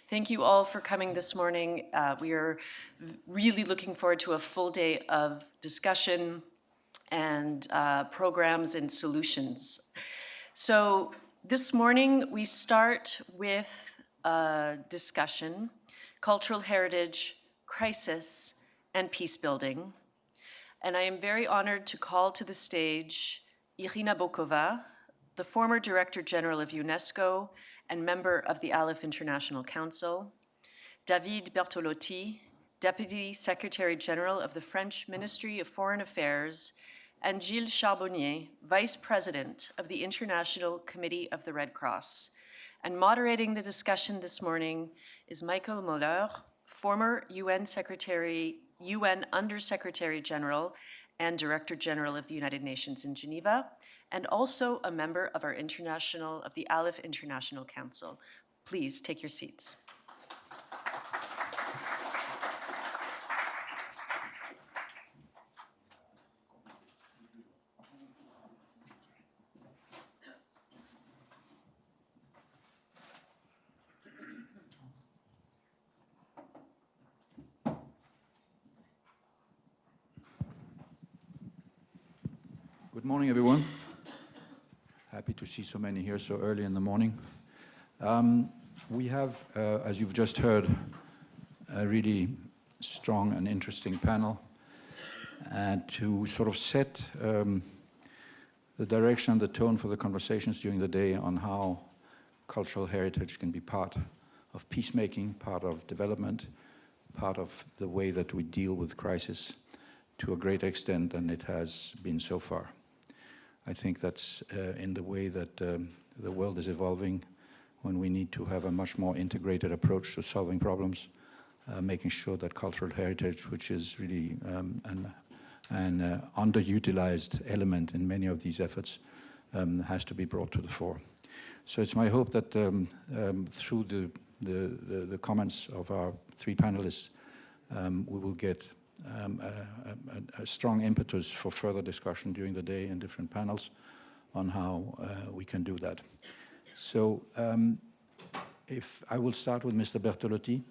Thank you all for coming this morning. We are really looking forward to a full day of discussion and programs and solutions. So this morning we start with a discussion, cultural heritage, crisis, and peace building. And I am very honored to call to the stage Irina Bokova, the former Director General of UNESCO and member of the Aleph International Council, David Bertolotti, Deputy Secretary General of the French Ministry of Foreign Affairs, and Gilles Charbonnier, Vice President of the International Committee of the Red Cross. And moderating the discussion this morning is Michael Moller, former UN Undersecretary General and Director General of the United Nations in Geneva, and also a member of the Aleph International Council. Please take your seats. Good morning, everyone. Happy to see so many here so early in the morning. We have, as you've just heard, a really strong and interesting panel to sort of set the direction and the tone for the conversations during the day on how cultural heritage can be part of peacemaking, part of development, part of the way that we deal with crisis to a greater extent than it has been so far. I think that's in the way that the world is evolving, when we need to have a much more integrated approach to solving problems, making sure that cultural heritage, which is really an underutilized element in many of these efforts, has to be brought to the fore. So it's my hope that through the comments of our three panelists, we will get a strong impetus for further discussion during the day in different panels on how we can do that. So if I will start with Mr. Bertolotti,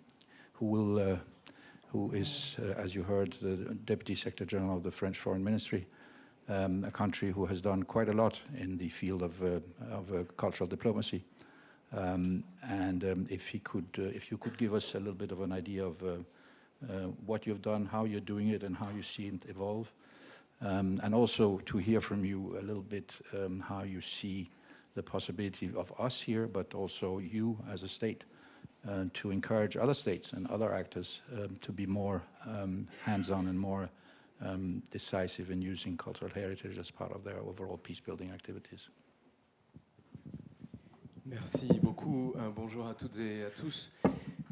who is, as you heard, the Deputy Secretary General of the French Foreign Ministry, a country who has done quite a lot in the field of cultural diplomacy. If you could give us a little bit of an idea of what you've done, how you're doing it, and how you see it evolve. And also to hear from you a little bit how you see the possibility of us here, but also you as a state, to encourage other states and other actors to be more hands-on and more decisive in using cultural heritage as part of their overall peace-building activities. Merci beaucoup. Bonjour à toutes et à tous.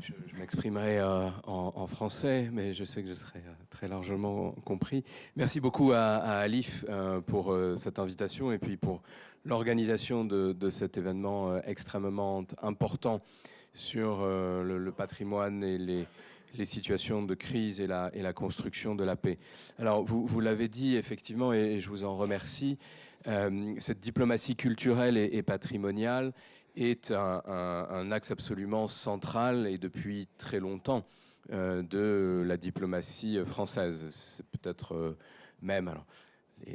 Je m'exprimerai en français, mais je sais que je serai très largement compris. Merci beaucoup à Alif pour cette invitation et puis pour l'organisation de cet événement extrêmement important sur le patrimoine et les situations de crise et la construction de la paix. Alors, vous l'avez dit effectivement, et je vous en remercie, cette diplomatie culturelle et patrimoniale est un axe absolument central et depuis très longtemps de la diplomatie française. C'est peut-être même... Alors,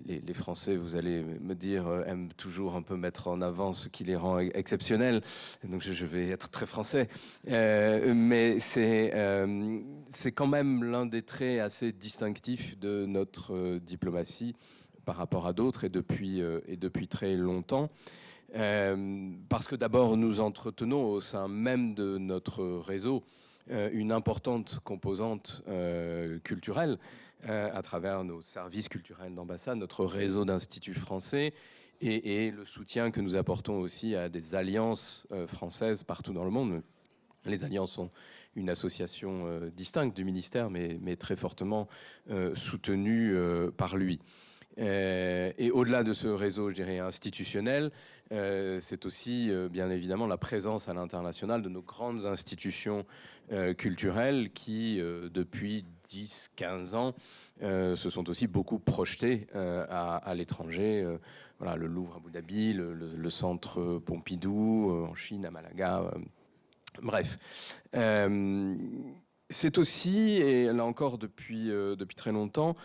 les Français, vous allez me dire, aiment toujours un peu mettre en avant ce qui les rend exceptionnels. Donc je vais être très français. Mais c'est quand même l'un des traits assez distinctifs de notre diplomatie par rapport à d'autres et depuis très longtemps. Parce que d'abord, nous entretenons au sein même de notre réseau une importante composante culturelle à travers nos services culturels d'ambassade, notre réseau d'instituts français et le soutien que nous apportons aussi à des alliances françaises partout dans le monde. Les alliances sont une association distincte du ministère, mais très fortement soutenue par lui. Et au-delà de ce réseau, je dirais, institutionnel, c'est aussi bien évidemment la présence à l'international de nos grandes institutions culturelles qui, depuis 10-15 ans, se sont aussi beaucoup projetées à l'étranger. Voilà, le Louvre à Abu Dhabi, le centre Pompidou en Chine, à Malaga, Bref. C'est aussi, et là encore depuis très longtemps,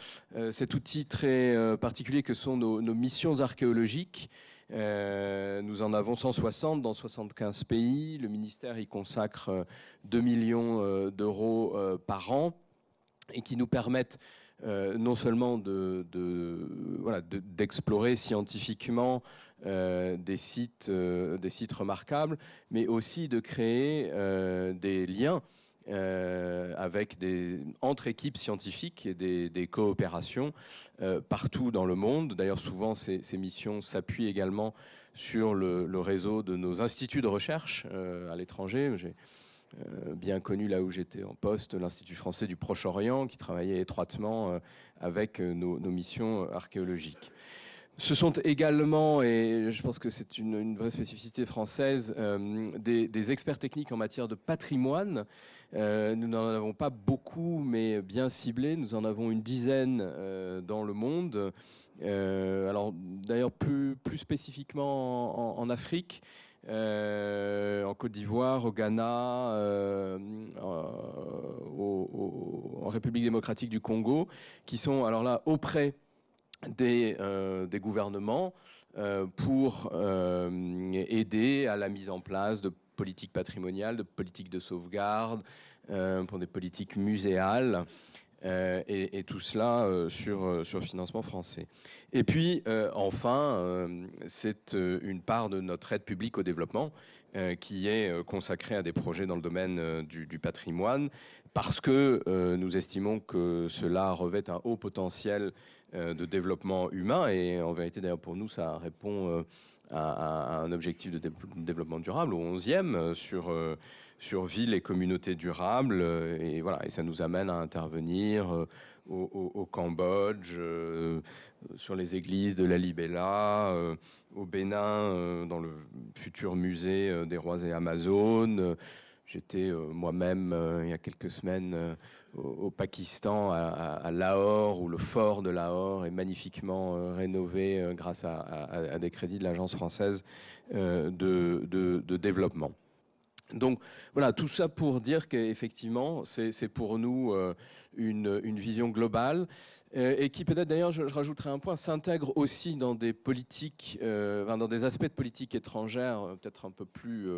cet outil très particulier que sont nos missions archéologiques. Nous en avons 160 dans 75 pays. Le ministère y consacre 2 millions d'euros par an et qui nous permettent non seulement d'explorer scientifiquement des sites remarquables, mais aussi de créer des liens entre équipes scientifiques et des coopérations partout dans le monde. D'ailleurs, souvent, ces missions s'appuient également sur le réseau de nos instituts de recherche à l'étranger. J'ai bien connu là où j'étais en poste, l'Institut français du Proche-Orient, qui travaillait étroitement avec nos missions archéologiques. Ce sont également, et je pense que c'est une vraie spécificité française, des experts techniques en matière de patrimoine. Nous n'en avons pas beaucoup, mais bien ciblés. Nous en avons une dizaine dans le monde. Alors d'ailleurs plus spécifiquement en Afrique. En Côte d'Ivoire, au Ghana, en République démocratique du Congo, qui sont alors là auprès des gouvernements pour aider à la mise en place de politiques patrimoniales, de politiques de sauvegarde, pour des politiques muséales. Et tout cela sur financement français. Et puis, enfin, c'est une part de notre aide publique au développement qui est consacrée à des projets dans le domaine du patrimoine, parce que nous estimons que cela revêt un haut potentiel de développement humain, et en vérité, d'ailleurs, pour nous, ça répond à un objectif de développement durable, au 11e, sur villes et communautés durables, et voilà, et ça nous amène à intervenir au Cambodge, sur les églises de la Libella, au Bénin, dans le futur musée des rois et Amazones. J'étais moi-même il y a quelques semaines au Pakistan, à Lahore, où le fort de Lahore est magnifiquement rénové grâce à des crédits de l'Agence française de développement. Donc voilà, tout ça pour dire qu'effectivement, c'est pour nous une vision globale et qui peut-être d'ailleurs, je rajouterai un point, s'intègre aussi dans des politiques, dans des aspects de politique étrangère peut-être un peu plus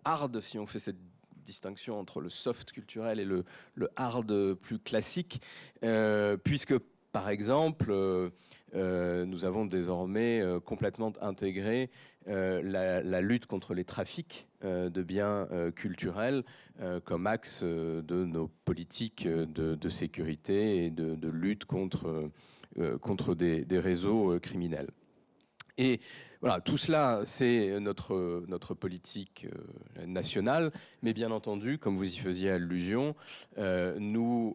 hard, si on fait cette distinction entre le soft culturel et le hard plus classique, puisque par exemple, nous avons désormais complètement intégré la lutte contre les trafics de biens culturels comme axe de nos politiques de sécurité et de lutte contre des réseaux criminels. Et voilà, tout cela, c'est notre politique nationale, mais bien entendu, comme vous y faisiez allusion, nous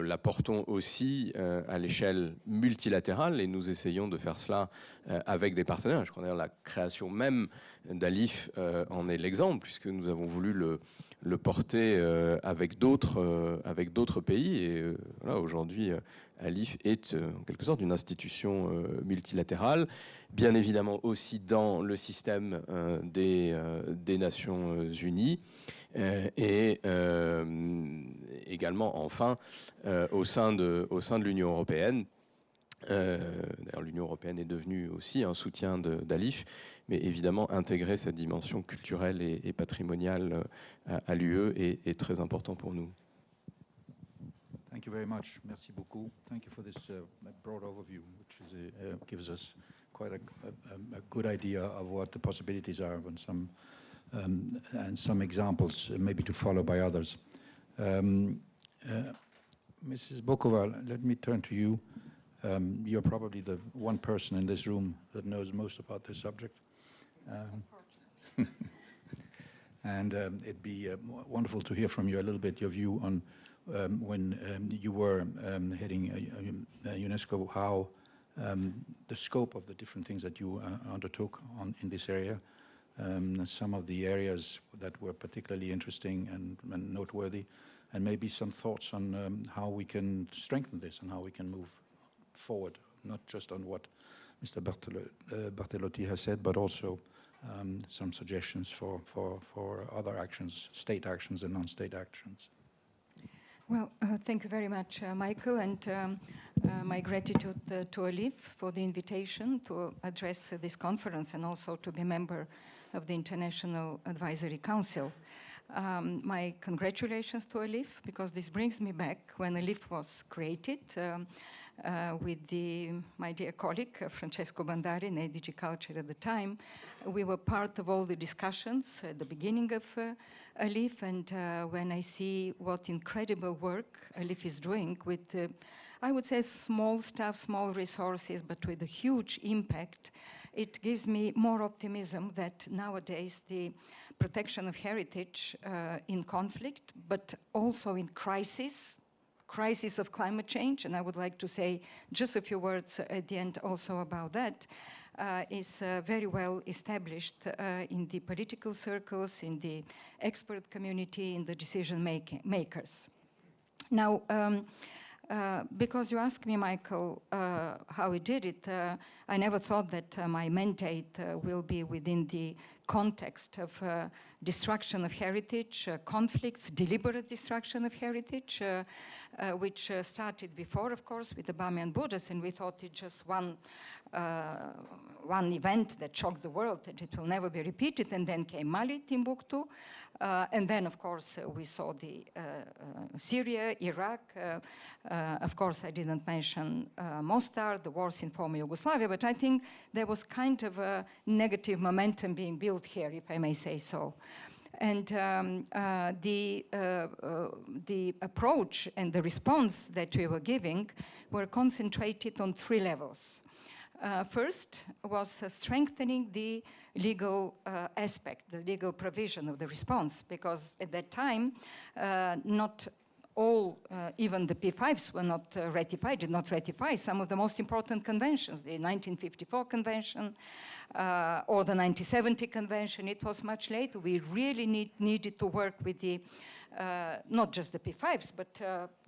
la portons aussi à l'échelle multilatérale, et nous essayons de faire cela avec des partenaires. Je crois d'ailleurs la création même d'Alif en est l'exemple, puisque nous avons voulu le porter avec d'autres pays. Et voilà, aujourd'hui, Alif est en quelque sorte une institution multilatérale, bien évidemment aussi dans le système des Nations Unies, et également enfin au sein de l'Union européenne. D'ailleurs, l'Union européenne est devenue aussi un soutien d'Alif, mais évidemment intégrer cette dimension culturelle et patrimoniale à l'UE est très important pour nous. Thank you very much. Merci beaucoup. Thank you for this broad overview, which gives us quite a good idea of what the possibilities are and some examples maybe to follow by others. Mrs. Bokova, let me turn to you. You're probably the one person in this room that knows most about this subject. And it'd be wonderful to hear from you a little bit your view on when you were heading UNESCO, how the scope of the different things that you undertook in this area, some of the areas that were particularly interesting and noteworthy, and maybe some thoughts on how we can strengthen this and how we can move forward, not just on what Mr. Bartolotti has said, but also some suggestions for other actions, state actions and non-state actions. Well, thank you very much, Michael, and my gratitude to Alif for the invitation to address this conference and also to be a member of the International Advisory Council. My congratulations to Alif, because this brings me back when Alif was created with my dear colleague, Francesco Bandari, in ADG Culture at the time. We were part of all the discussions at the beginning of Alif, and when I see what incredible work Alif is doing with, I would say, small stuff, small resources, but with a huge impact, it gives me more optimism that nowadays the protection of heritage in conflict, but also in crisis of climate change, and I would like to say just a few words at the end also about that, is very well established in the political circles, in the expert community, in the decision makers. Now, because you asked me, Michael, how we did it, I never thought that my mandate will be within the context of destruction of heritage, conflicts, deliberate destruction of heritage, which started before, of course, with the Bamiyan Buddhas, and we thought it just one event that shocked the world, that it will never be repeated, and then came Mali, Timbuktu, and then, of course, we saw the Syria, Iraq. Of course, I didn't mention Mostar, the wars in former Yugoslavia, but I think there was kind of a negative momentum being built here, if I may say so. And the approach and the response that we were giving were concentrated on three levels. First was strengthening the legal aspect, the legal provision of the response, because at that time, not all, even the P5s were not ratified, did not ratify some of the most important conventions, the 1954 convention or the 1970 convention. It was much later. We really needed to work with the, not just the P5s, but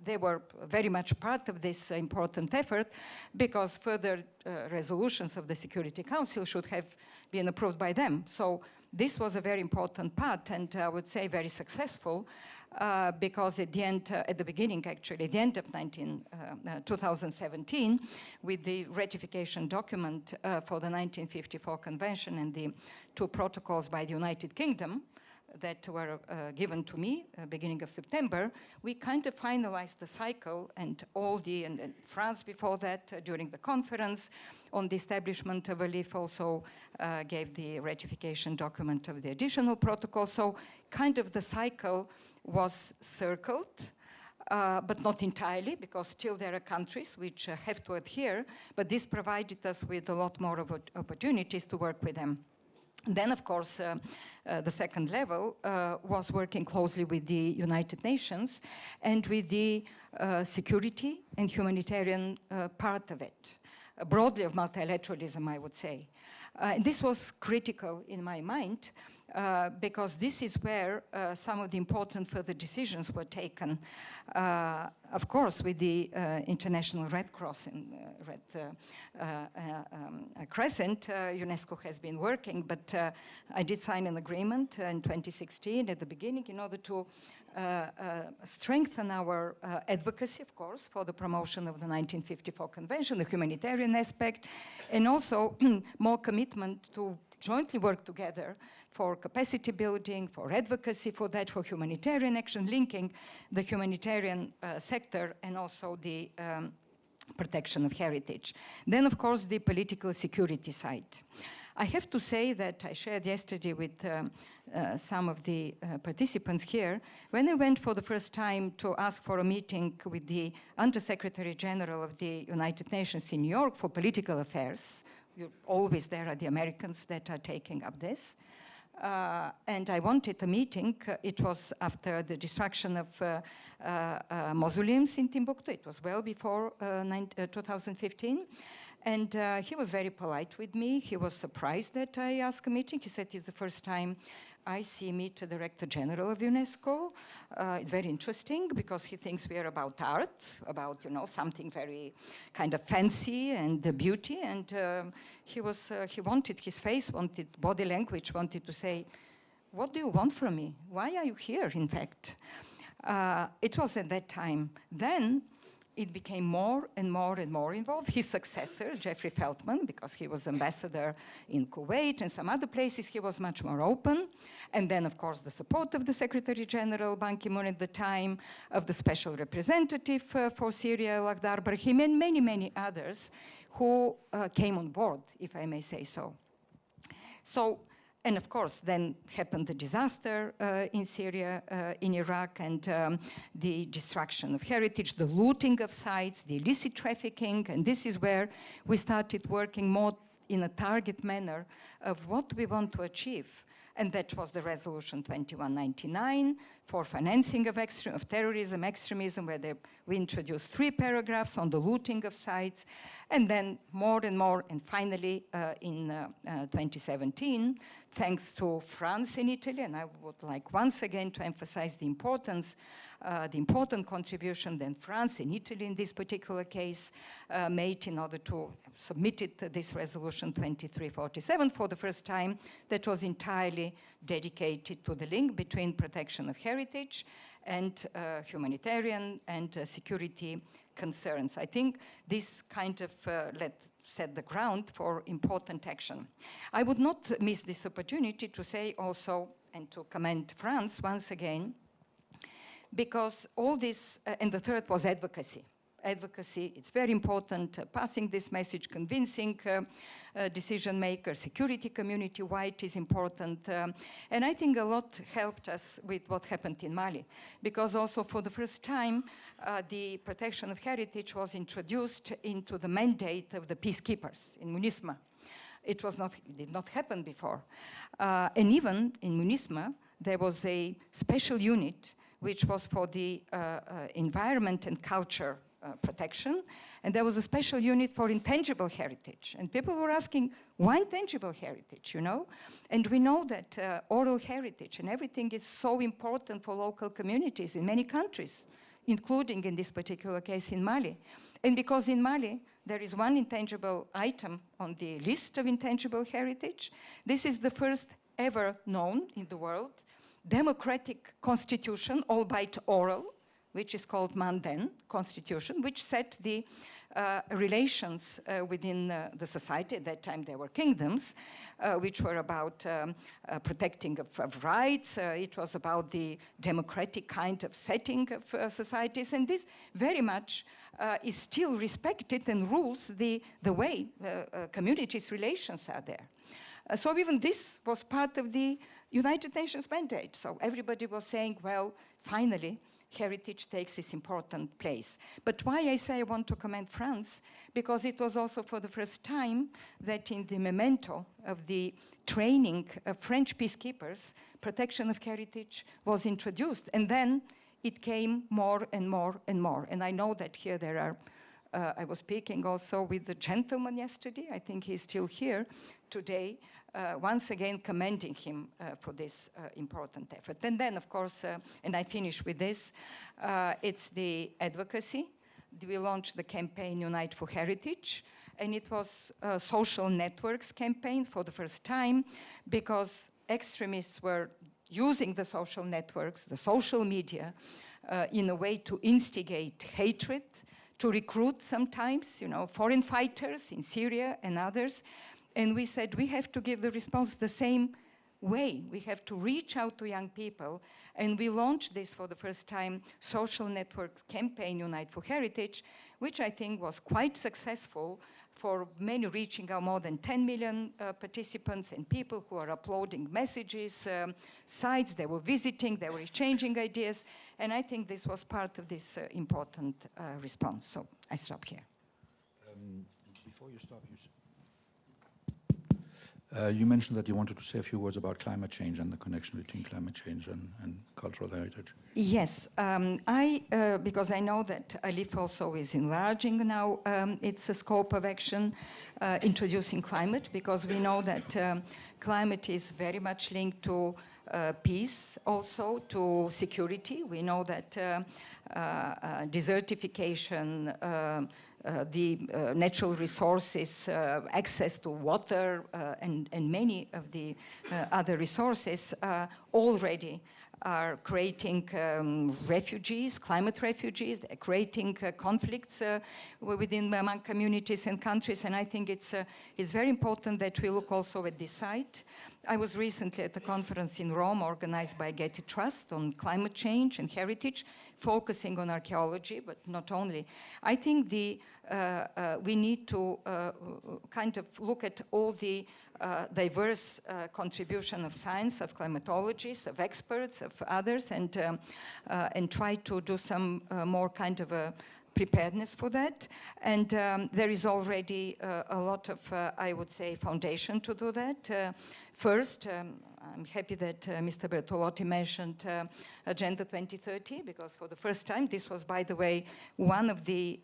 they were very much part of this important effort, because further resolutions of the Security Council should have been approved by them. So this was a very important part, and I would say very successful, because at the end, at the beginning, actually, at the end of 2017, with the ratification document for the 1954 convention and the two protocols by the United Kingdom that were given to me beginning of September, we kind of finalized the cycle, and and France before that, during the conference on the establishment of ALIF, also gave the ratification document of the additional protocol. So kind of the cycle was circled, but not entirely, because still there are countries which have to adhere, but this provided us with a lot more of opportunities to work with them. Then, of course, the second level was working closely with the United Nations and with the security and humanitarian part of it, broadly of multilateralism, I would say. This was critical in my mind, because this is where some of the important further decisions were taken. Of course, with the International Red Cross and Red Crescent, UNESCO has been working, but I did sign an agreement in 2016 at the beginning in order to strengthen our advocacy, of course, for the promotion of the 1954 Convention, the humanitarian aspect, and also more commitment to jointly work together for capacity building, for advocacy for that, for humanitarian action, linking the humanitarian sector and also the protection of heritage. Then, of course, the political security side. I have to say that I shared yesterday with some of the participants here, when I went for the first time to ask for a meeting with the Under-Secretary General of the United Nations in New York for political affairs. Always there are the Americans that are taking up this. And I wanted a meeting. It was after the destruction of mausoleums in Timbuktu. It was well before 2015. And he was very polite with me. He was surprised that I asked a meeting. He said, it's the first time I see meet the Director General of UNESCO. It's very interesting because he thinks we are about art, about, you know, something very kind of fancy and beauty. And he wanted, his face wanted, body language wanted to say, what do you want from me? Why are you here, in fact? It was at that time. Then it became more and more and more involved. His successor, Jeffrey Feltman, because he was ambassador in Kuwait and some other places, he was much more open. And then, of course, the support of the Secretary General, Ban Ki-moon at the time, of the Special Representative for Syria, Lakhdar Brahimi, and many, many others who came on board, if I may say so. And of course, then happened the disaster in Syria, in Iraq, and the destruction of heritage, the looting of sites, the illicit trafficking, and this is where we started working more in a target manner of what we want to achieve. And that was the resolution 2199 for financing of terrorism, extremism, where we introduced 3 paragraphs on the looting of sites, and then more and more, and finally in 2017, thanks to France and Italy, and I would like once again to emphasize the importance, the important contribution that France and Italy in this particular case made in order to submit this resolution 2347 for the first time, that was entirely dedicated to the link between protection of heritage and humanitarian and security concerns. I think this kind of set the ground for important action. I would not miss this opportunity to say also, and to commend France once again, because all this, and the third was advocacy. Advocacy, it's very important, passing this message, convincing decision makers, security community-wide is important. And I think a lot helped us with what happened in Mali, because also for the first time, the protection of heritage was introduced into the mandate of the peacekeepers in MUNISMA. It did not happen before. And even in MUNISMA, there was a special unit which was for the environment and culture protection, and there was a special unit for intangible heritage. And people were asking, why intangible heritage, you know? And we know that oral heritage and everything is so important for local communities in many countries, including in this particular case in Mali. And because in Mali, there is one intangible item on the list of intangible heritage, this is the first ever known in the world democratic constitution, albeit oral, which is called Manden Constitution, which set the relations within the society. At that time, there were kingdoms, which were about protecting of rights. It was about the democratic kind of setting of societies. And this very much is still respected and rules the way communities' relations are there. So even this was part of the United Nations mandate. So everybody was saying, well, finally, heritage takes this important place. But why I say I want to commend France, because it was also for the first time that in the memento of the training of French peacekeepers, protection of heritage was introduced. And then it came more and more and more. And I know that here there are, I was speaking also with the gentleman yesterday, I think he's still here today, once again commending him for this important effort. And then, of course, and I finish with this, it's the advocacy. We launched the campaign Unite for Heritage, and it was a social networks campaign for the first time, because extremists were using the social networks, the social media, in a way to instigate hatred, to recruit sometimes, you know, foreign fighters in Syria and others. And we said we have to give the response the same way. We have to reach out to young people. And we launched this for the first time, social network campaign Unite for Heritage, which I think was quite successful for many, reaching out more than 10 million participants and people who are uploading messages, sites, they were visiting, they were exchanging ideas. And I think this was part of this important response. So I stop here. Before you stop, You mentioned that you wanted to say a few words about climate change and the connection between climate change and cultural heritage. Yes, because I know that ALIF also is enlarging now its scope of action, introducing climate, because we know that climate is very much linked to peace, also to security. We know that desertification, the natural resources, access to water, and many of the other resources already are creating refugees, climate refugees, creating conflicts within among communities and countries. And I think it's very important that we look also at this side. I was recently at a conference in Rome organized by Getty Trust on climate change and heritage, focusing on archaeology, but not only. I think we need to kind of look at all the diverse contribution of science, of climatologists, of experts, of others, and try to do some more kind of a preparedness for that. And there is already a lot of, I would say, foundation to do that. First, I'm happy that Mr. Bertolotti mentioned Agenda 2030, because for the first time, this was, by the way, one of the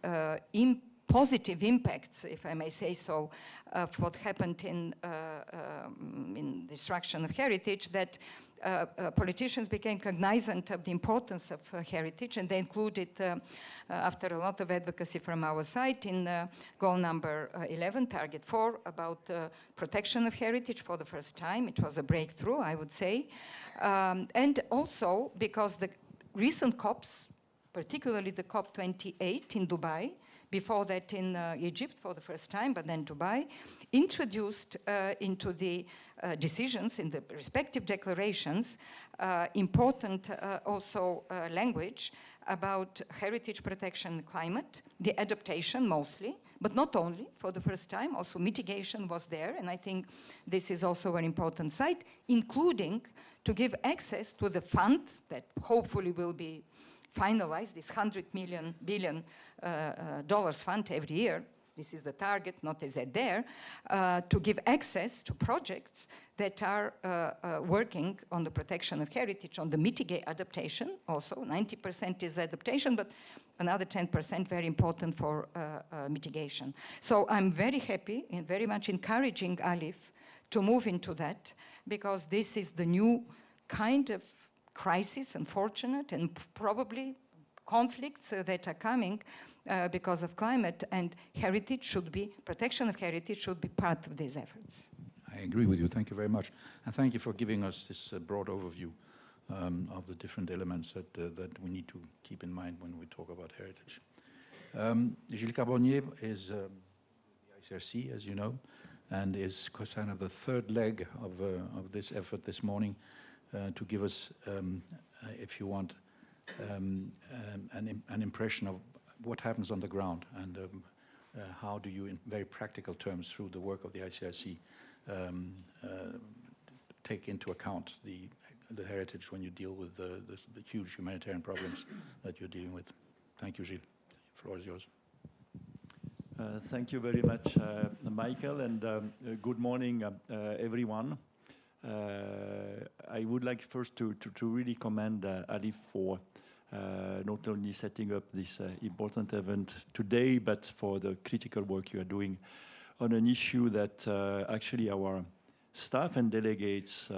positive impacts, if I may say so, of what happened in destruction of heritage, that politicians became cognizant of the importance of heritage, and they included, after a lot of advocacy from our side, in goal number 11, target 4, about protection of heritage for the first time. It was a breakthrough, I would say. And also because the recent COPs, particularly the COP28 in Dubai, before that in Egypt for the first time, but then Dubai, introduced into the decisions in the respective declarations important also language about heritage protection and climate, the adaptation mostly, but not only, for the first time, also mitigation was there, and I think this is also an important side, including to give access to the fund that hopefully will be finalized, this $100 billion fund every year. This is the target, not as it there, to give access to projects that are working on the protection of heritage, on the mitigate adaptation also. 90% is adaptation, but another 10% very important for mitigation. So I'm very happy and very much encouraging ALIF to move into that, because this is the new kind of crisis, unfortunate, and probably conflicts that are coming because of climate, and heritage should be, protection of heritage should be part of these efforts. I agree with you. Thank you very much. And thank you for giving us this broad overview of the different elements that we need to keep in mind when we talk about heritage. Gilles Carbonnier is the ICRC, as you know, and is kind of the third leg of this effort this morning to give us, if you want, an impression of what happens on the ground, and how do you, in very practical terms, through the work of the ICRC, take into account the heritage when you deal with the huge humanitarian problems that you're dealing with. Thank you, Gilles. The floor is yours. Thank you very much, Michael, and good morning, everyone. I would like first to really commend ALIF for not only setting up this important event today, but for the critical work you are doing on an issue that actually our staff and delegates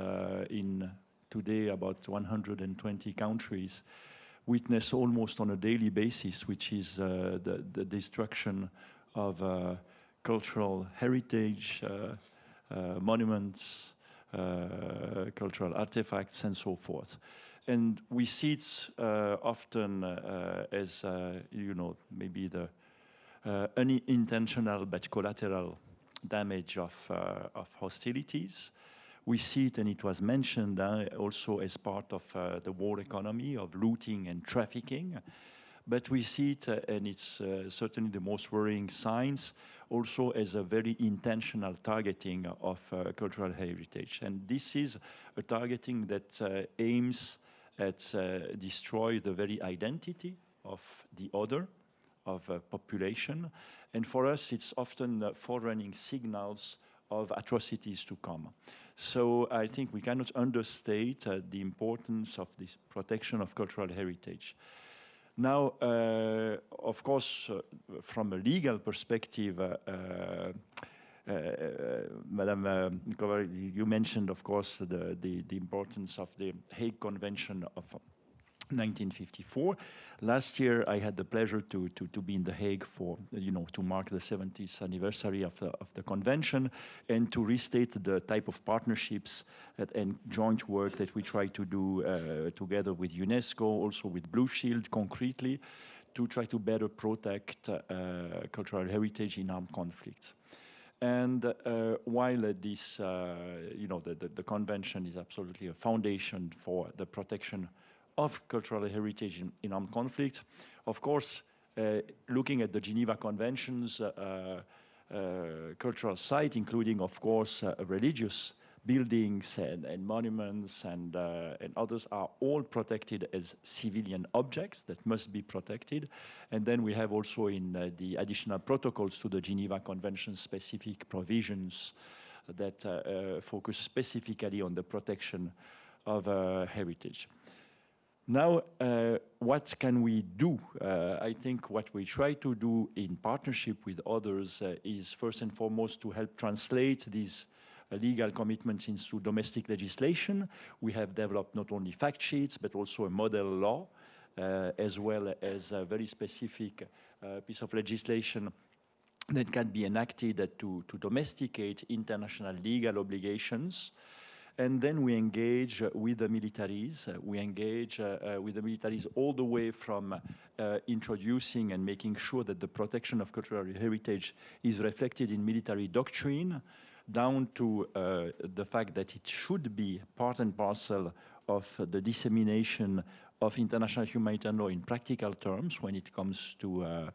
in today about 120 countries witness almost on a daily basis, which is the destruction of cultural heritage, monuments, cultural artifacts, and so forth. And we see it often as, you know, maybe the unintentional but collateral damage of hostilities. We see it, and it was mentioned also as part of the war economy of looting and trafficking. But we see it, and it's certainly the most worrying signs, also as a very intentional targeting of cultural heritage. And this is a targeting that aims at destroy the very identity of the other, of a population. And for us, it's often forerunning signals of atrocities to come. So I think we cannot understate the importance of this protection of cultural heritage. Now, of course, from a legal perspective, Madam Glover, you mentioned, of course, the importance of the Hague Convention of 1954. Last year, I had the pleasure to be in The Hague for, to mark the 70th anniversary of the convention and to restate the type of partnerships and joint work that we try to do together with UNESCO, also with Blue Shield concretely, to try to better protect cultural heritage in armed conflicts. And while this, the convention is absolutely a foundation for the protection of cultural heritage in armed conflicts, of course, looking at the Geneva Convention's cultural site, including, of course, religious buildings and monuments and others are all protected as civilian objects that must be protected. And then we have also in the additional protocols to the Geneva Convention specific provisions that focus specifically on the protection of heritage. Now, what can we do? I think what we try to do in partnership with others is first and foremost to help translate these legal commitments into domestic legislation. We have developed not only fact sheets, but also a model law, as well as a very specific piece of legislation that can be enacted to domesticate international legal obligations. And then we engage with the militaries. We engage with the militaries all the way from introducing and making sure that the protection of cultural heritage is reflected in military doctrine, down to the fact that it should be part and parcel of the dissemination of international humanitarian law in practical terms when it comes to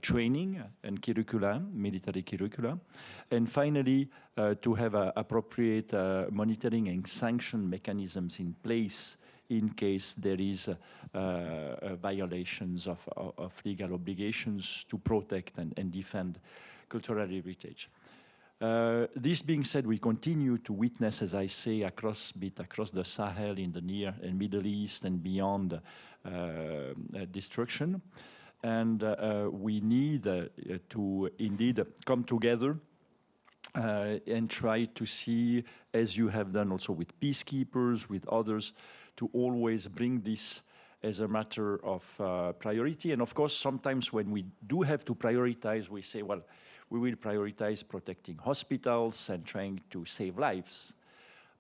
training and curricula, military curricula. And finally, to have appropriate monitoring and sanction mechanisms in place in case there is violations of legal obligations to protect and defend cultural heritage. This being said, we continue to witness, as I say, across the Sahel, in the Near and Middle East and beyond, destruction. And we need to indeed come together and try to see, as you have done also with peacekeepers, with others, to always bring this as a matter of priority. And of course, sometimes when we do have to prioritize, we say, well, we will prioritize protecting hospitals and trying to save lives.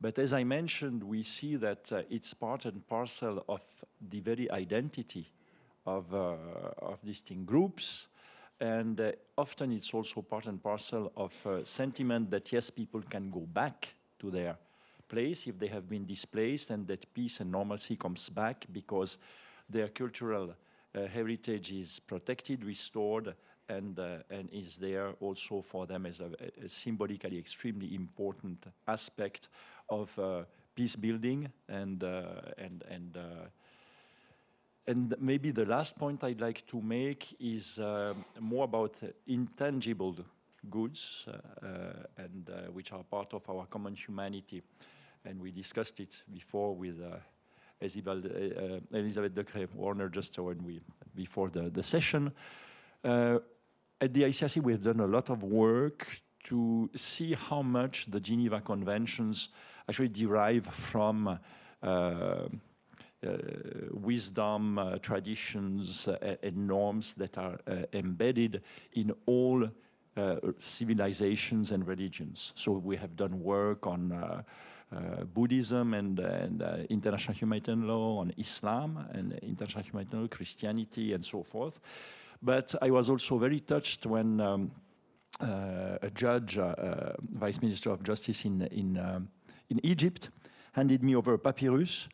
But as I mentioned, we see that it's part and parcel of the very identity of distinct groups. And often it's also part and parcel of sentiment that, yes, people can go back to their place if they have been displaced, and that peace and normalcy comes back because their cultural heritage is protected, restored, and is there also for them as a symbolically extremely important aspect of peace building and maybe the last point I'd like to make is more about intangible goods and which are part of our common humanity. And we discussed it before with Elizabeth Decré-Warner just before the session. At the ICRC, we have done a lot of work to see how much the Geneva Conventions actually derive from wisdom, traditions, and norms that are embedded in all civilizations and religions. So we have done work on Buddhism and international humanitarian law, on Islam and international humanitarian law, Christianity, and so forth. But I was also very touched when a judge, Vice Minister of Justice in Egypt, handed me over a papyrus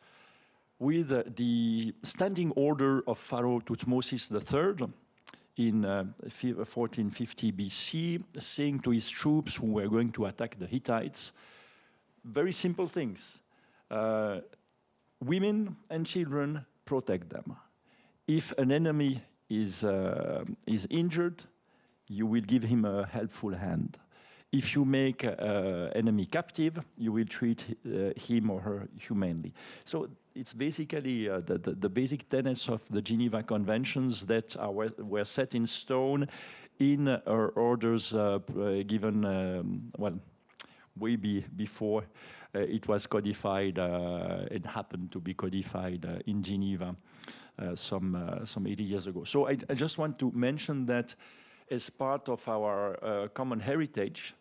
with the standing order of Pharaoh Thutmose III in 1450 BC, saying to his troops who were going to attack the Hittites, very simple things. Women and children, protect them. If an enemy is injured, you will give him a helpful hand. if you make enemy captive, you will treat him or her humanely. So it's basically the basic tenets of the Geneva Conventions that were set in stone in our orders given, well, way before it was codified and happened to be codified in Geneva some 80 years ago. So I just want to mention that as part of our common heritage,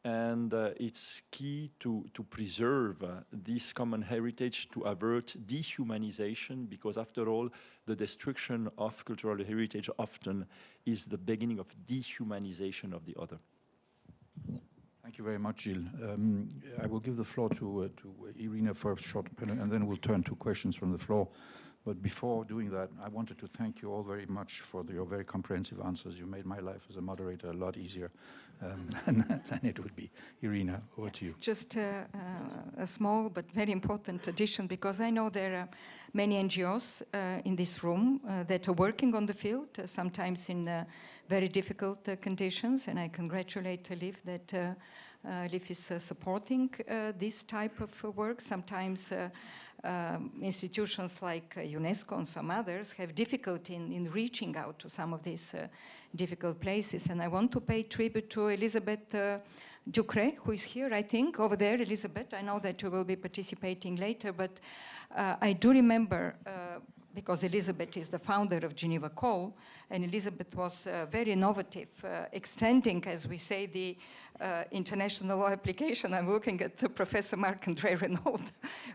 and it's key to preserve this common heritage to avert dehumanization, because after all, the destruction of cultural heritage often is the beginning of dehumanization of the other. Thank you very much, Gilles. I will give the floor to Irina for a short panel, and then we'll turn to questions from the floor. But before doing that, I wanted to thank you all very much for your very comprehensive answers. You made my life as a moderator a lot easier than it would be. Irina, over to you. Just a small but very important addition, because I know there are many NGOs in this room that are working on the field, sometimes in very difficult conditions, and I congratulate Alif that Alif is supporting this type of work. Sometimes institutions like UNESCO and some others have difficulty in reaching out to some of these difficult places. And I want to pay tribute to Elizabeth Ducret, who is here, I think, over there. Elizabeth, I know that you will be participating later, but I do remember, because Elizabeth is the founder of Geneva Call, and Elizabeth was very innovative, extending, as we say, the international law application. I'm looking at Professor Marc-André Renaud,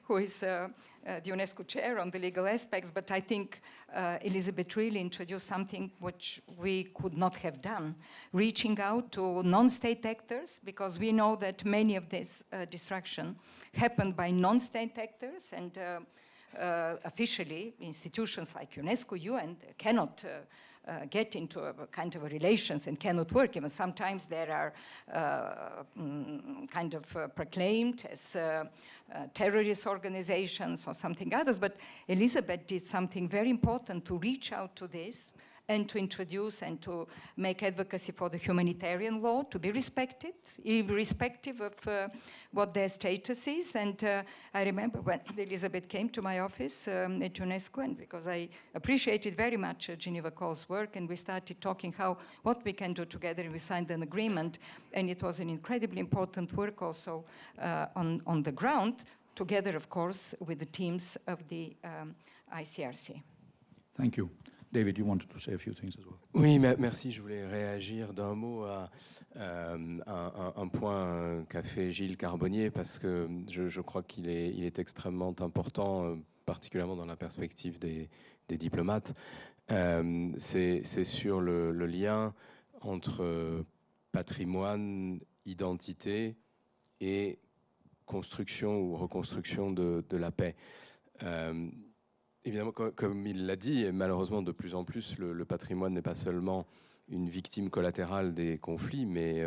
who is the UNESCO chair on the legal aspects, but I think Elizabeth really introduced something which we could not have done, reaching out to non-state actors, because we know that many of this destruction happened by non-state actors, and officially, institutions like UNESCO, UN cannot get into a kind of a relations and cannot work. Even sometimes there are kind of proclaimed as terrorist organizations or something others. But Elizabeth did something very important to reach out to this and to introduce and to make advocacy for the humanitarian law to be respected, irrespective of what their status is. And I remember when Elizabeth came to my office at UNESCO, and because I appreciated very much Geneva Call's work, and we started talking what we can do together, and we signed an agreement, and it was an incredibly important work also on the ground, together, of course, with the teams of the ICRC. Thank you. David, you wanted to say a few things as well. Oui, merci. Je voulais réagir d'un mot à un point qu'a fait Gilles Carbonnier, parce que je crois qu'il est extrêmement important, particulièrement dans la perspective des diplomates. C'est sur le lien entre patrimoine, identité et construction ou reconstruction de la paix. Évidemment, comme il l'a dit, et malheureusement de plus en plus, le patrimoine n'est pas seulement une victime collatérale des conflits, mais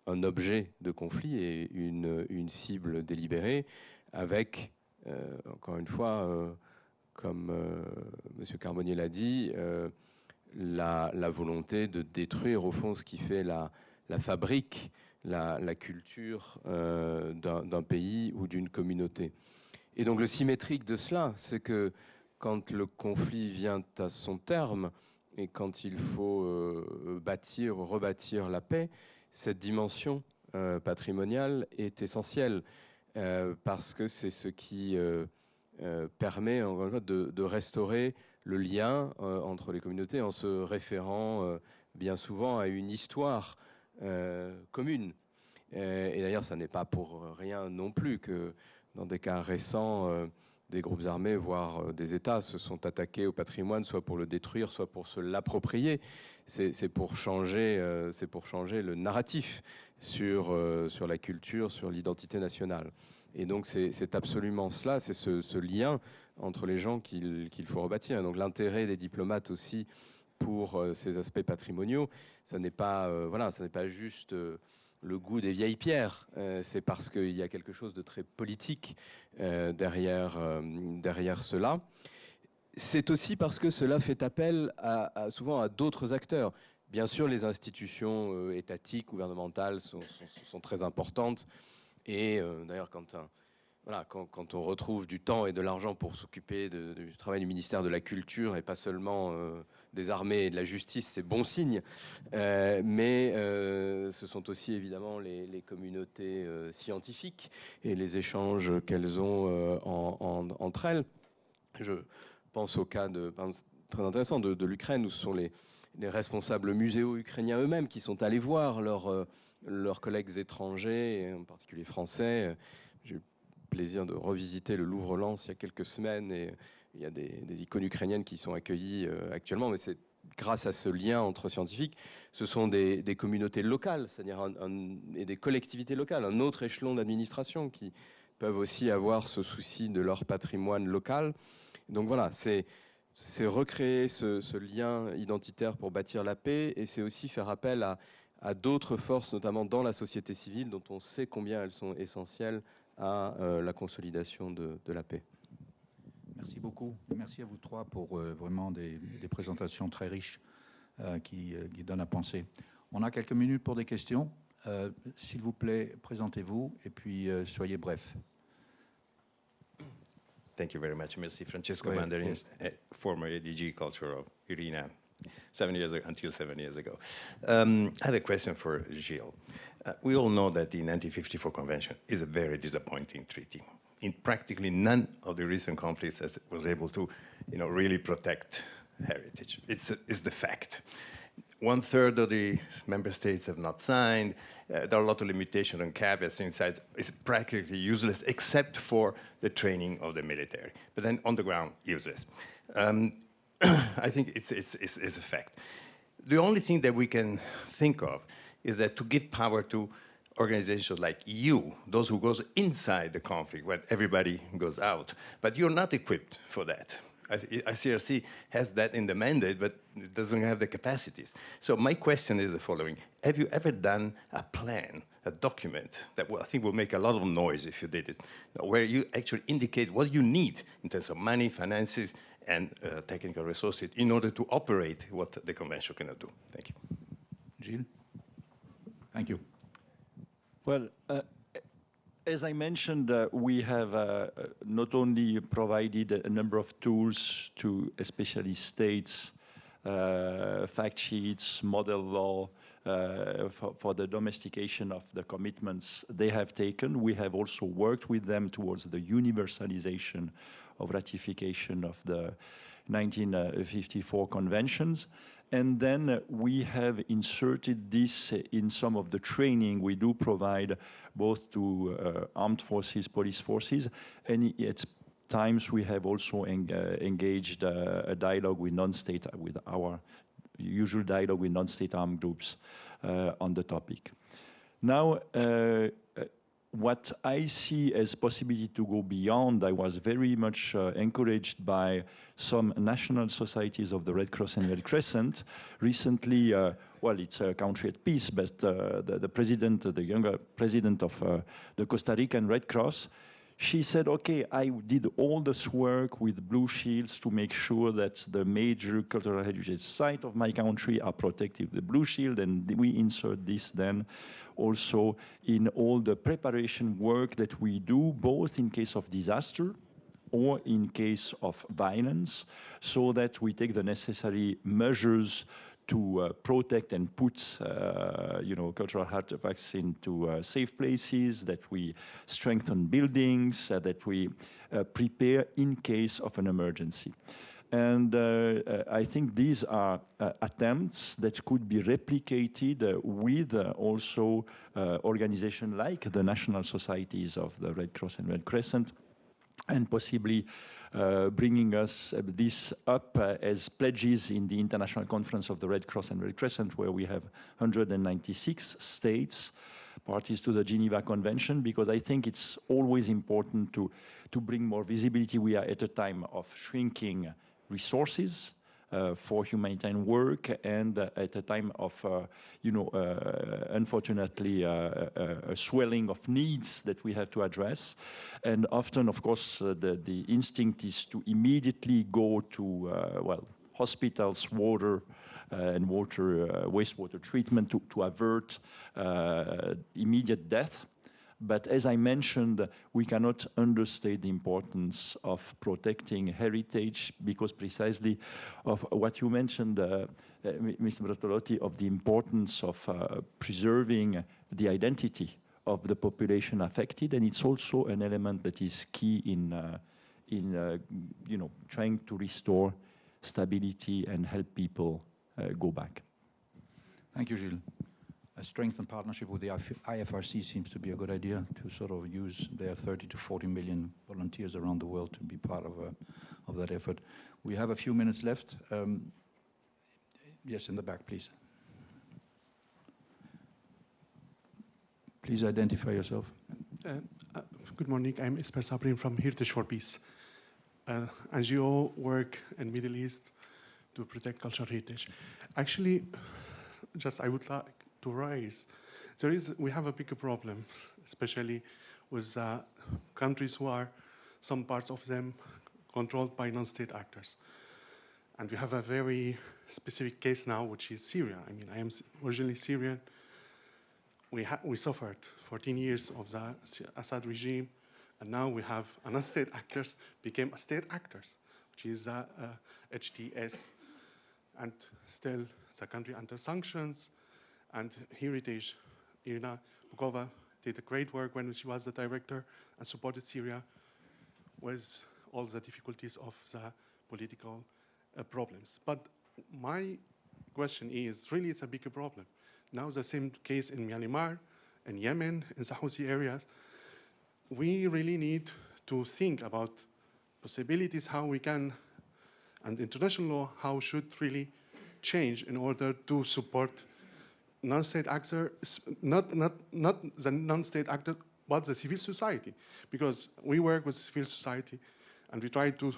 un objet de conflit et une cible délibérée, avec, encore une fois, comme M. Carbonnier l'a dit, la volonté de détruire au fond ce qui fait la fabrique, la culture d'un pays ou d'une communauté. Et donc le symétrique de cela, c'est que quand le conflit vient à son terme et quand il faut bâtir ou rebâtir la paix, cette dimension patrimoniale est essentielle parce que c'est ce qui permet de restaurer le lien entre les communautés en se référant bien souvent à une histoire commune. Et d'ailleurs, ça n'est pas pour rien non plus que dans des cas récents, des groupes armés, voire des États, se sont attaqués au patrimoine, soit pour le détruire, soit pour se l'approprier. C'est pour changer le narratif sur la culture, sur l'identité nationale. Et donc c'est absolument cela, c'est ce lien entre les gens qu'il faut rebâtir. Et donc l'intérêt des diplomates aussi pour ces aspects patrimoniaux, ça n'est pas juste le goût des vieilles pierres, c'est parce qu'il y a quelque chose de très politique derrière cela. C'est aussi parce que cela fait appel souvent à d'autres acteurs. Bien sûr, les institutions étatiques, gouvernementales sont très importantes. Et d'ailleurs, quand on retrouve du temps et de l'argent pour s'occuper du travail du ministère de la Culture et pas seulement des armées et de la justice, c'est bon signe. Mais ce sont aussi évidemment les communautés scientifiques et les échanges qu'elles ont entre elles. Je pense au cas très intéressant de l'Ukraine, où ce sont les responsables muséaux ukrainiens eux-mêmes qui sont allés voir leurs collègues étrangers, et en particulier français. J'ai eu le plaisir de revisiter le Louvre-Lens il y a quelques semaines, et il y a des icônes ukrainiennes qui sont accueillies actuellement, mais c'est grâce à ce lien entre scientifiques. Ce sont des communautés locales, c'est-à-dire et des collectivités locales, un autre échelon d'administration qui peuvent aussi avoir ce souci de leur patrimoine local. Donc voilà, c'est recréer ce lien identitaire pour bâtir la paix, et c'est aussi faire appel à d'autres forces, notamment dans la société civile, dont on sait combien elles sont essentielles à la consolidation de la paix. Merci beaucoup. Merci à vous trois pour vraiment des présentations très riches qui donnent à penser. On a quelques minutes pour des questions. S'il vous plaît, présentez-vous et puis soyez bref. Thank you very much. Merci, Francesco Go ahead, Mandarin, yes. Former ADG Culture of IRENA, until 7 years ago. I have a question for Gilles. We all know that the 1954 Convention is a very disappointing treaty. In practically none of the recent conflicts was able to, really protect heritage. It's the fact. 1/3 of the member states have not signed. There are a lot of limitations on caveats inside. It's practically useless except for the training of the military. But then on the ground, useless. I think it's a fact. The only thing that we can think of is that to give power to organizations like you, those who goes inside the conflict, where everybody goes out, but you're not equipped for that. ICRC has that in the mandate, but it doesn't have the capacities. So my question is the following. Have you ever done a plan, a document, that I think will make a lot of noise if you did it, where you actually indicate what you need in terms of money, finances, and technical resources in order to operate what the convention cannot do? Thank you. Gilles? Thank you. Well, as I mentioned, we have not only provided a number of tools to especially states, fact sheets, model law, for the domestication of the commitments they have taken. We have also worked with them towards the universalization of ratification of the 1954 conventions. And then we have inserted this in some of the training we do provide both to armed forces, police forces, and at times we have also engaged a dialogue with non-state, with our usual dialogue with non-state armed groups on the topic. Now, what I see as possibility to go beyond, I was very much encouraged by some national societies of the Red Cross and Red Crescent. Recently, well, it's a country at peace, but the president, the younger president of the Costa Rican Red Cross, she said, okay, I did all this work with Blue Shields to make sure that the major cultural heritage sites of my country are protected with the Blue Shield, and we insert this then also in all the preparation work that we do, both in case of disaster or in case of violence, so that we take the necessary measures to protect and put, cultural artifacts into safe places, that we strengthen buildings, that we prepare in case of an emergency. And I think these are attempts that could be replicated with also organizations like the national societies of the Red Cross and Red Crescent, and possibly bringing us this up as pledges in the International Conference of the Red Cross and Red Crescent, where we have 196 states parties to the Geneva Convention, because I think it's always important to bring more visibility. We are at a time of shrinking resources for humanitarian work, and at a time of, unfortunately, a swelling of needs that we have to address. And often, of course, the instinct is to immediately go to, hospitals, water, and wastewater treatment to avert immediate death. But as I mentioned, we cannot understate the importance of protecting heritage, because precisely of what you mentioned, Mr. Bertolotti, of the importance of preserving the identity of the population affected, and it's also an element that is key in trying to restore stability and help people go back. Thank you, Gilles. A strengthened partnership with the IFRC seems to be a good idea, to sort of use their 30 to 40 million volunteers around the world to be part of that effort. We have a few minutes left. Yes, in the back, please. Please identify yourself. Good morning. I'm Esper Sabrin from Heritage for Peace. NGO work in Middle East to protect cultural heritage. Actually, I would like to raise, we have a bigger problem, especially with countries who are, some parts of them, controlled by non-state actors. And we have a very specific case now, which is Syria. I mean, I am originally Syrian. We suffered 14 years of the Assad regime, and now we have non-state actors became state actors, which is HTS, and still the country under sanctions. And Heritage, Irina Bukova did a great work when she was the director and supported Syria with all the difficulties of the political problems. But my question is, really it's a bigger problem. Now the same case in Myanmar, in Yemen, in the Houthi areas. We really need to think about possibilities, how we can, and international law, how should really change in order to support non-state actors, not the non-state actor, but the civil society. Because we work with civil society and we try to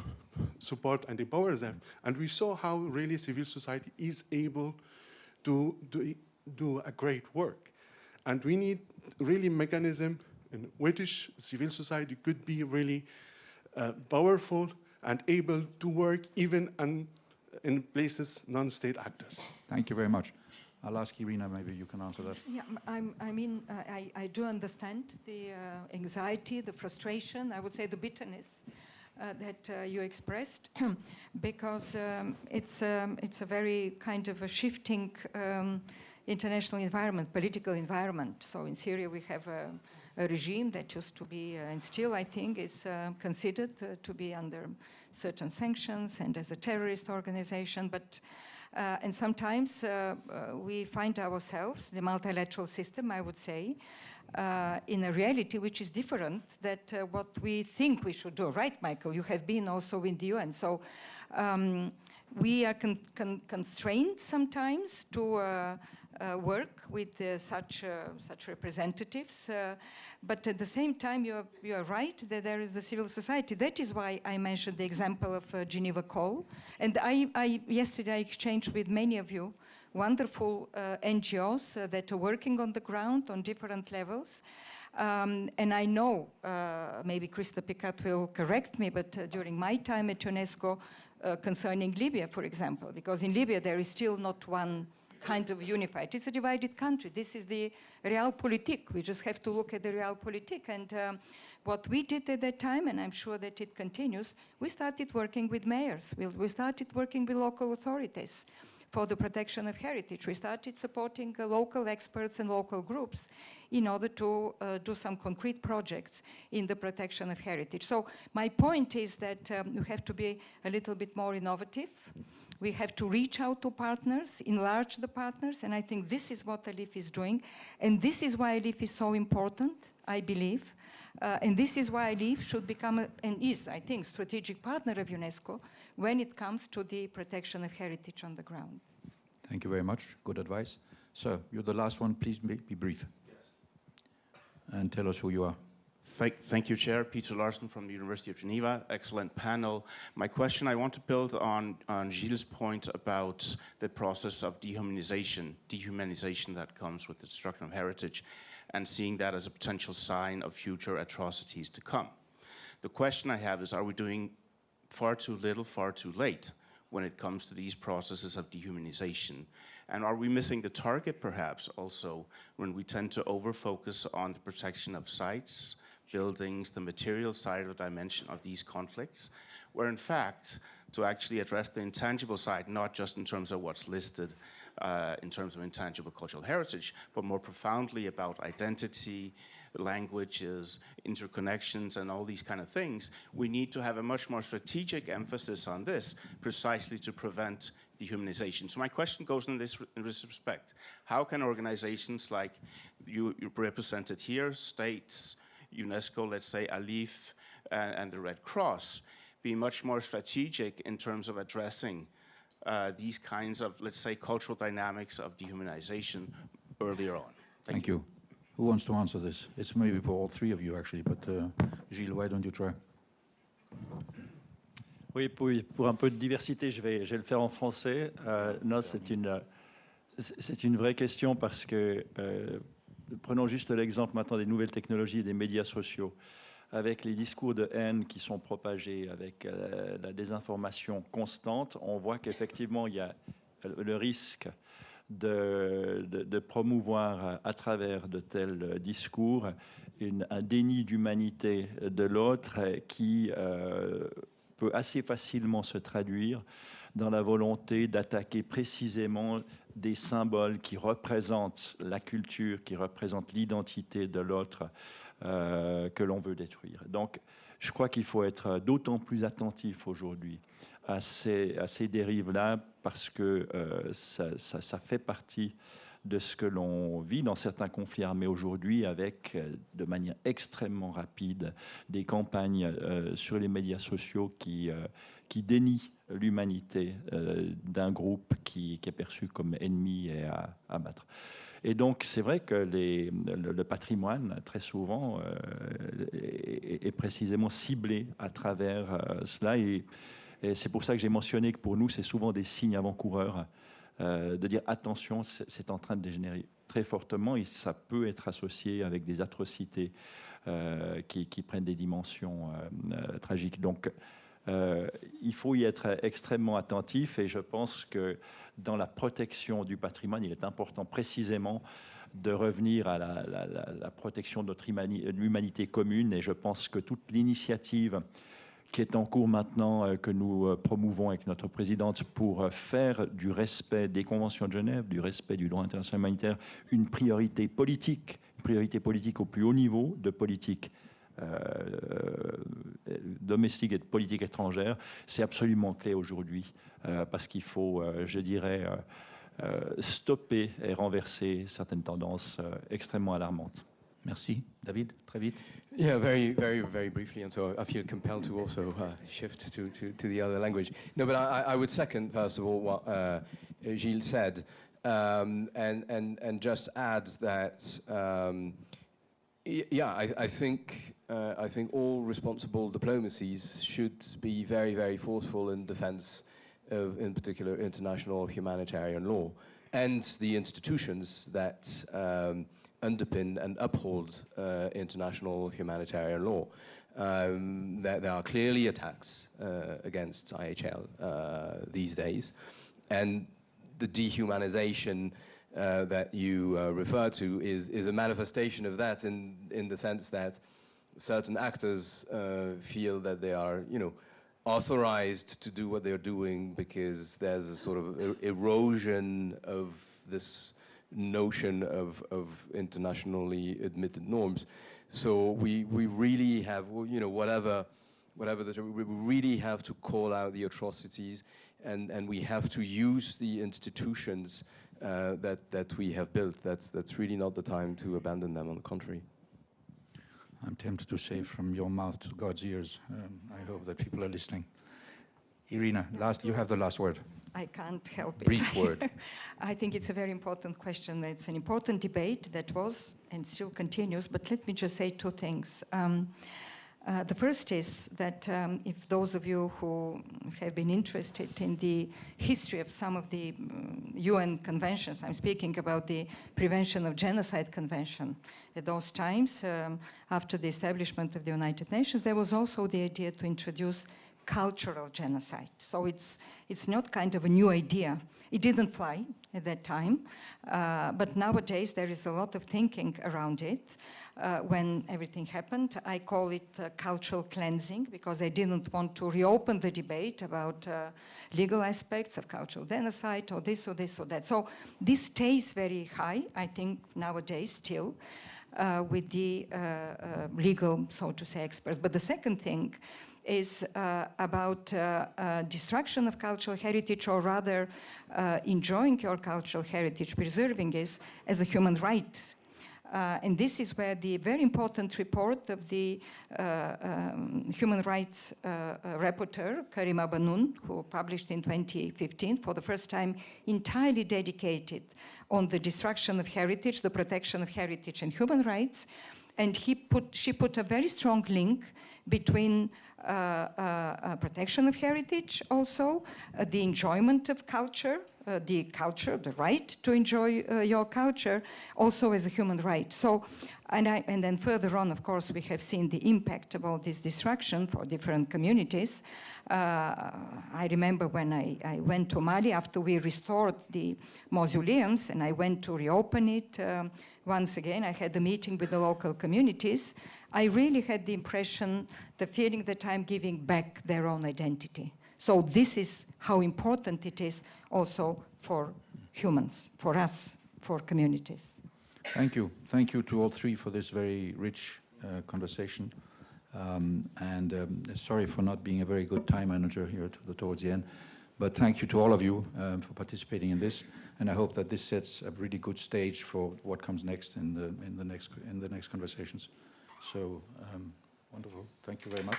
support and empower them. And we saw how really civil society is able to do a great work. And we need really mechanism in which civil society could be really powerful and able to work even in places non-state actors. Thank you very much. I'll ask Irina, maybe you can answer that. Yeah, I do understand the anxiety, the frustration, I would say the bitterness that you expressed, because it's a very kind of a shifting international environment, political environment. So in Syria we have a regime that used to be, and still I think is considered to be under certain sanctions and as a terrorist organization, but and sometimes we find ourselves, the multilateral system, I would say, in a reality which is different than what we think we should do. Right, Michael? You have been also in the UN. So we are constrained sometimes to work with such representatives. But at the same time, you are right that there is the civil society. That is why I mentioned the example of Geneva Call. And yesterday I exchanged with many of you wonderful NGOs that are working on the ground on different levels. And I know, maybe Krista Picat will correct me, but during my time at UNESCO, concerning Libya, for example, because in Libya there is still not one kind of unified. It's a divided country. This is the realpolitik. We just have to look at the realpolitik. And what we did at that time, and I'm sure that it continues, we started working with mayors. We started working with local authorities for the protection of heritage. We started supporting local experts and local groups in order to do some concrete projects in the protection of heritage. So my point is that you have to be a little bit more innovative. We have to reach out to partners, enlarge the partners, and I think this is what ALIPH is doing. And this is why ALIPH is so important, I believe. And this is why ALIPH should become, and is, I think, strategic partner of UNESCO when it comes to the protection of heritage on the ground. Thank you very much. Good advice. Sir, you're the last one. Please be brief. Yes. And tell us who you are. Thank you, Chair. Peter Larson from the University of Geneva. Excellent panel. My question, I want to build on Gilles' point about the process of dehumanization that comes with the destruction of heritage, and seeing that as a potential sign of future atrocities to come. The question I have is, are we doing far too little, far too late? when it comes to these processes of dehumanization? And are we missing the target perhaps also when we tend to over-focus on the protection of sites, buildings, the material side of the dimension of these conflicts, where in fact, to actually address the intangible side, not just in terms of what's listed in terms of intangible cultural heritage, but more profoundly about identity, languages, interconnections, and all these kind of things, we need to have a much more strategic emphasis on this precisely to prevent dehumanization. So my question goes in this respect. How can organizations like you represented here, states, UNESCO, let's say, ALIF, and the Red Cross, be much more strategic in terms of addressing these kinds of, let's say, cultural dynamics of dehumanization earlier on? Thank you. Who wants to answer this? It's maybe for all three of you, actually, but Gilles, why don't you try? Oui, pour un peu de diversité, je vais le faire en français. Non, c'est une vraie question parce que, prenons juste l'exemple maintenant des nouvelles technologies et des médias sociaux. Avec les discours de haine qui sont propagés, avec la désinformation constante, on voit qu'effectivement, il y a le risque de promouvoir à travers de tels discours un déni d'humanité de l'autre qui peut assez facilement se traduire dans la volonté d'attaquer précisément des symboles qui représentent la culture, qui représentent l'identité de l'autre que l'on veut détruire. Donc, je crois qu'il faut être d'autant plus attentif aujourd'hui à ces dérives-là parce que ça fait partie de ce que l'on vit dans certains conflits armés aujourd'hui avec, de manière extrêmement rapide, des campagnes sur les médias sociaux qui dénient l'humanité d'un groupe qui est perçu comme ennemi et à abattre. Et donc, c'est vrai que le patrimoine, très souvent, est précisément ciblé à travers cela. Et c'est pour ça que j'ai mentionné que pour nous, c'est souvent des signes avant-coureurs de dire attention, c'est en train de dégénérer très fortement et ça peut être associé avec des atrocités qui prennent des dimensions tragiques. Donc, il faut y être extrêmement attentif et je pense que dans la protection du patrimoine, il est important précisément de revenir à la protection de notre humanité commune et je pense que toute l'initiative qui est en cours maintenant, que nous promouvons avec notre présidente pour faire du respect des conventions de Genève, du respect du droit international humanitaire, une priorité politique au plus haut niveau de politique domestique et de politique étrangère, c'est absolument clé aujourd'hui parce qu'il faut, je dirais, stopper et renverser certaines tendances extrêmement alarmantes. Merci. David, très vite. Yeah, very, very, very briefly, and so I feel compelled to also shift to the other language. No, but I would second, first of all, what Gilles said, and just add that, yeah, I think all responsible diplomacies should be very, very forceful in defense of, in particular, international humanitarian law and the institutions that underpin and uphold international humanitarian law. There are clearly attacks against IHL these days, and the dehumanization that you refer to is a manifestation of that in the sense that certain actors feel that they are, authorized to do what they're doing because there's a sort of erosion of this notion of internationally admitted norms. So we really have, whatever we really have to call out the atrocities and we have to use the institutions that we have built. That's really not the time to abandon them, on the contrary. I'm tempted to say from your mouth to God's ears. I hope that people are listening. Irina, you have the last word. I can't help it. Brief word. I think it's a very important question. It's an important debate that was and still continues, but let me just say two things. The first is that if those of you who have been interested in the history of some of the UN conventions, I'm speaking about the Prevention of Genocide Convention. At those times, after the establishment of the United Nations, there was also the idea to introduce cultural genocide. So it's not kind of a new idea. It didn't fly at that time, but nowadays there is a lot of thinking around it. When everything happened, I call it cultural cleansing, because I didn't want to reopen the debate about legal aspects of cultural genocide or this or this or that. So this stays very high, I think, nowadays still, with the legal, so to say, experts. But the second thing is about destruction of cultural heritage, or rather enjoying your cultural heritage, preserving it as a human right. And this is where the very important report of the human rights rapporteur, Karima Banoun, who published in 2015, for the first time, entirely dedicated on the destruction of heritage, the protection of heritage and human rights. And she put a very strong link between protection of heritage also, the enjoyment of culture, the right to enjoy your culture, also as a human right. So, and then further on, of course, we have seen the impact of all this destruction for different communities. I remember when I went to Mali after we restored the mausoleums, and I went to reopen it once again. I had a meeting with the local communities. I really had the impression, the feeling that I'm giving back their own identity. So this is how important it is also for humans, for us, for communities. Thank you. Thank you to all three for this very rich conversation. Sorry for not being a very good time manager here towards the end. But thank you to all of you for participating in this. And I hope that this sets a really good stage for what comes next in the next conversations. So wonderful. Thank you very much.